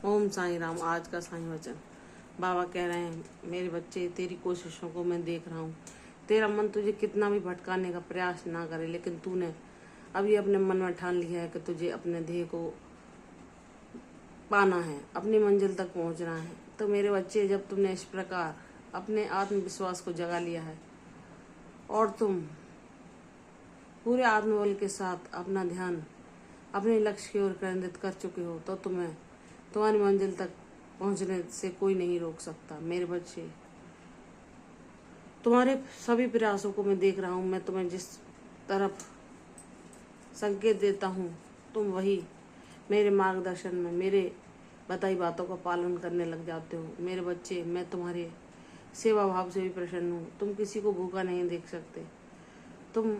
ओम साईं राम। आज का साईं वचन। बाबा कह रहे हैं, मेरे बच्चे, तेरी कोशिशों को मैं देख रहा हूँ। तेरा मन तुझे कितना भी भटकाने का प्रयास ना करे, लेकिन तूने अभी अपने मन में ठान लिया है कि तुझे अपने ध्येय को पाना है, अपनी मंजिल तक पहुँचना है। तो मेरे बच्चे, जब तुमने इस प्रकार अपने आत्मविश्वास को जगा लिया है और तुम पूरे आत्मबल के साथ अपना ध्यान अपने लक्ष्य की ओर केंद्रित कर चुके हो, तो तुम्हें तुम्हारी मंजिल तक पहुंचने से कोई नहीं रोक सकता। मेरे बच्चे, तुम्हारे सभी प्रयासों को मैं देख रहा हूँ। मैं तुम्हें जिस तरफ संकेत देता हूँ, तुम वही मेरे मार्गदर्शन में मेरे बताई बातों का पालन करने लग जाते हो। मेरे बच्चे, मैं तुम्हारे सेवा भाव से भी प्रसन्न हूँ। तुम किसी को भूखा नहीं देख सकते। तुम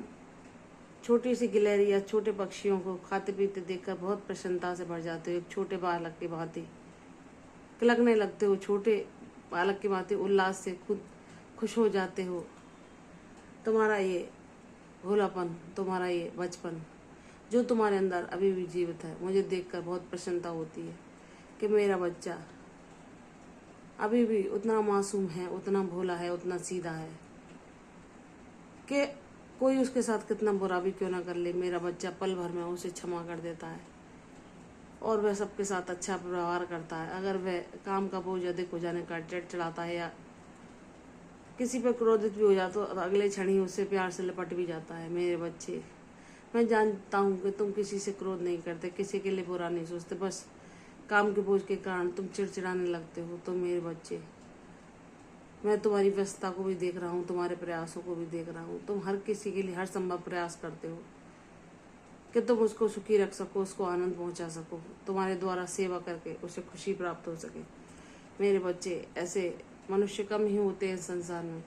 छोटी सी गिलहरी या छोटे पक्षियों को खाते पीते देखकर बहुत प्रसन्नता से भर जाते हो। एक छोटे बालक की भांति किलकने लगते हो। छोटे बालक की भांति उल्लास से खुद खुश हो जाते हो। तुम्हारा ये भोलापन, तुम्हारा ये बचपन जो तुम्हारे अंदर अभी भी जीवित है, मुझे देखकर बहुत प्रसन्नता होती है कि मेरा बच्चा अभी भी उतना मासूम है, उतना भोला है, उतना सीधा है कि कोई उसके साथ कितना बुरा भी क्यों ना कर ले, मेरा बच्चा पल भर में उसे क्षमा कर देता है और वह सबके साथ अच्छा व्यवहार करता है। अगर वह काम का बोझ अधिक हो जाने का चढ़ाता है या किसी पर क्रोधित भी हो जाता तो अगले क्षण ही उससे प्यार से लिपट भी जाता है। मेरे बच्चे, मैं जानता हूँ कि तुम किसी से क्रोध नहीं करते, किसी के लिए बुरा नहीं सोचते, बस काम के बोझ के कारण तुम चिड़चिड़ाने लगते हो। तो मेरे बच्चे, मैं तुम्हारी व्यस्तता को भी देख रहा हूँ, तुम्हारे प्रयासों को भी देख रहा हूँ। तुम हर किसी के लिए हर संभव प्रयास करते हो कि तुम उसको सुखी रख सको, उसको आनंद पहुंचा सको, तुम्हारे द्वारा सेवा करके उसे खुशी प्राप्त हो सके। मेरे बच्चे, ऐसे मनुष्य कम ही होते हैं संसार में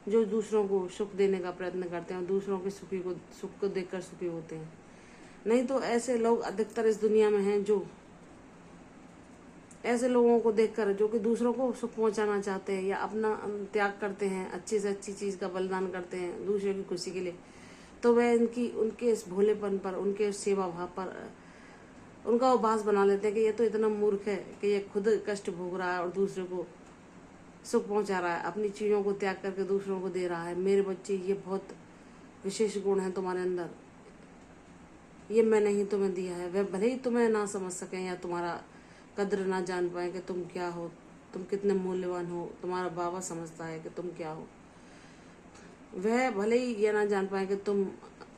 जो दूसरों को सुख देने का प्रयत्न करते हैं और दूसरों के सुख को देखकर सुखी होते हैं। नहीं तो ऐसे लोग अधिकतर इस दुनिया में हैं जो ऐसे लोगों को देखकर जो कि दूसरों को सुख पहुंचाना चाहते हैं या अपना त्याग करते हैं, अच्छी से अच्छी चीज का बलिदान करते हैं दूसरे की खुशी के लिए, तो वह उनके इस भोलेपन पर, उनके इस सेवा भाव पर उनका उपहास बना लेते हैं कि ये तो इतना मूर्ख है कि ये खुद कष्ट भोग रहा है और दूसरे को सुख पहुंचा रहा है, अपनी चीजों को त्याग करके दूसरों को दे रहा है। मेरे बच्चे, ये बहुत विशेष गुण है तुम्हारे अंदर, ये मैंने ही तुम्हें दिया है। वह भले ही तुम्हें ना समझ सकें या तुम्हारा कद्र ना जान पाए कि तुम क्या हो, तुम कितने मूल्यवान हो। तुम्हारा बाबा समझता है कि तुम क्या हो। वह भले ही ये ना जान पाए कि तुम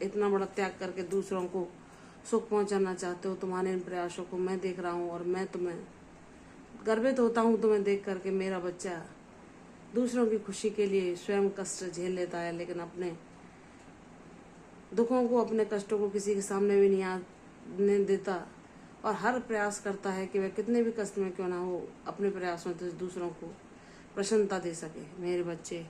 इतना बड़ा त्याग करके दूसरों को सुख पहुंचाना चाहते हो। तुम्हारे इन प्रयासों को मैं देख रहा हूँ और मैं तुम्हें गर्वित होता हूँ तुम्हें देख करके। मेरा बच्चा दूसरों की खुशी के लिए स्वयं कष्ट झेल लेता है, लेकिन अपने दुखों को, अपने कष्टों को किसी के सामने भी नहीं आने देता और हर प्रयास करता है कि वह कितने भी कष्ट में क्यों ना हो, अपने प्रयासों से दूसरों को प्रसन्नता दे सके। मेरे बच्चे,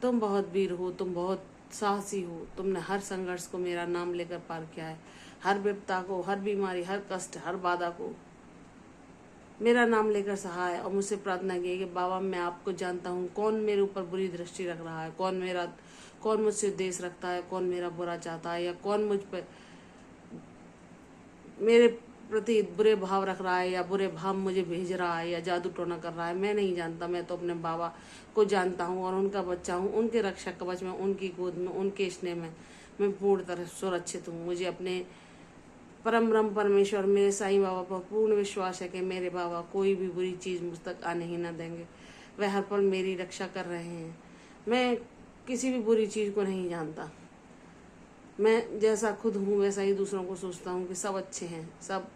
तुम बहुत वीर हो, तुम बहुत साहसी हो। तुमने हर संघर्ष को मेरा नाम लेकर पार किया है। हर विपदा को, हर बीमारी, हर कष्ट, हर बाधा को मेरा नाम लेकर सहा है और मुझसे प्रार्थना की कि बाबा, मैं आपको जानता हूँ कौन मेरे ऊपर बुरी दृष्टि रख रहा है, कौन मुझसे द्वेष रखता है, कौन मेरा बुरा चाहता है या कौन मुझ पर मेरे प्रति बुरे भाव रख रहा है या बुरे भाव मुझे भेज रहा है या जादू टोना कर रहा है। मैं नहीं जानता, मैं तो अपने बाबा को जानता हूँ और उनका बच्चा हूँ। उनके रक्षा कवच में, उनकी गोद में, उनके स्नेह में मैं पूर्ण तरह सुरक्षित हूँ। मुझे अपने परम ब्रह्म परमेश्वर मेरे साईं बाबा पर पूर्ण विश्वास है कि मेरे बाबा कोई भी बुरी चीज मुझ तक आने ही न देंगे। वह हर पल मेरी रक्षा कर रहे हैं। मैं किसी भी बुरी चीज को नहीं जानता। मैं जैसा खुद हूँ वैसा ही दूसरों को सोचता हूँ कि सब अच्छे हैं, सब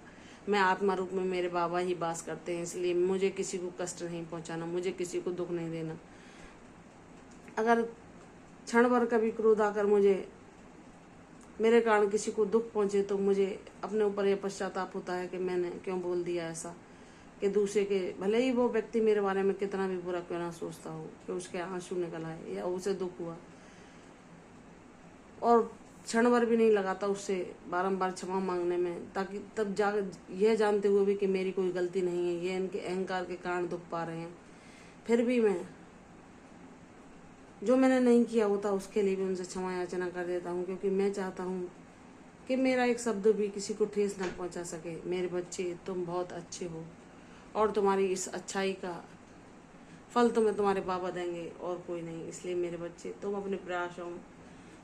मैं आत्मा रूप में मेरे बाबा ही वास करते हैं। इसलिए मुझे किसी को कष्ट नहीं पहुंचाना, मुझे किसी को दुख नहीं देना। अगर क्षण भर कभी क्रोध आकर मुझे मेरे कारण किसी को दुख पहुंचे तो मुझे अपने ऊपर यह पश्चाताप होता है कि मैंने क्यों बोल दिया ऐसा, कि दूसरे के, भले ही वो व्यक्ति मेरे बारे में कितना भी बुरा क्यों ना सोचता हो, कि उसके आंसू निकल आए या उसे दुख हुआ, और क्षण भर भी नहीं लगाता उससे बारंबार क्षमा मांगने में, ताकि तब जा यह जानते हुए भी कि मेरी कोई गलती नहीं है, ये इनके अहंकार के कारण दुख पा रहे हैं, फिर भी मैं जो मैंने नहीं किया होता उसके लिए भी उनसे क्षमा याचना कर देता हूँ, क्योंकि मैं चाहता हूँ कि मेरा एक शब्द भी किसी को ठेस न पहुँचा सके। मेरे बच्चे, तुम बहुत अच्छे हो और तुम्हारी इस अच्छाई का फल तुम्हें तुम्हारे बाबा देंगे और कोई नहीं। इसलिए मेरे बच्चे, तुम अपने प्रयासों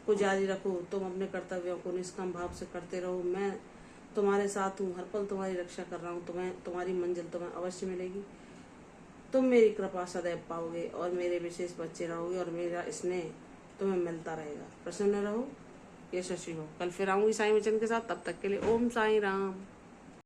को जारी रखो, तुम अपने कर्तव्यों को निष्काम भाव से करते रहो। मैं तुम्हारे साथ हूँ, हर पल तुम्हारी रक्षा कर रहा हूँ। तुम्हारी मंजिल तुम्हें अवश्य मिलेगी। तुम मेरी कृपा सदैव पाओगे और मेरे विशेष बच्चे रहोगे और मेरा स्नेह तुम्हें मिलता रहेगा। प्रसन्न रहो, यशस्वी हो। कल फिर आऊंगी साईं वचन के साथ। तब तक के लिए ओम साईं राम।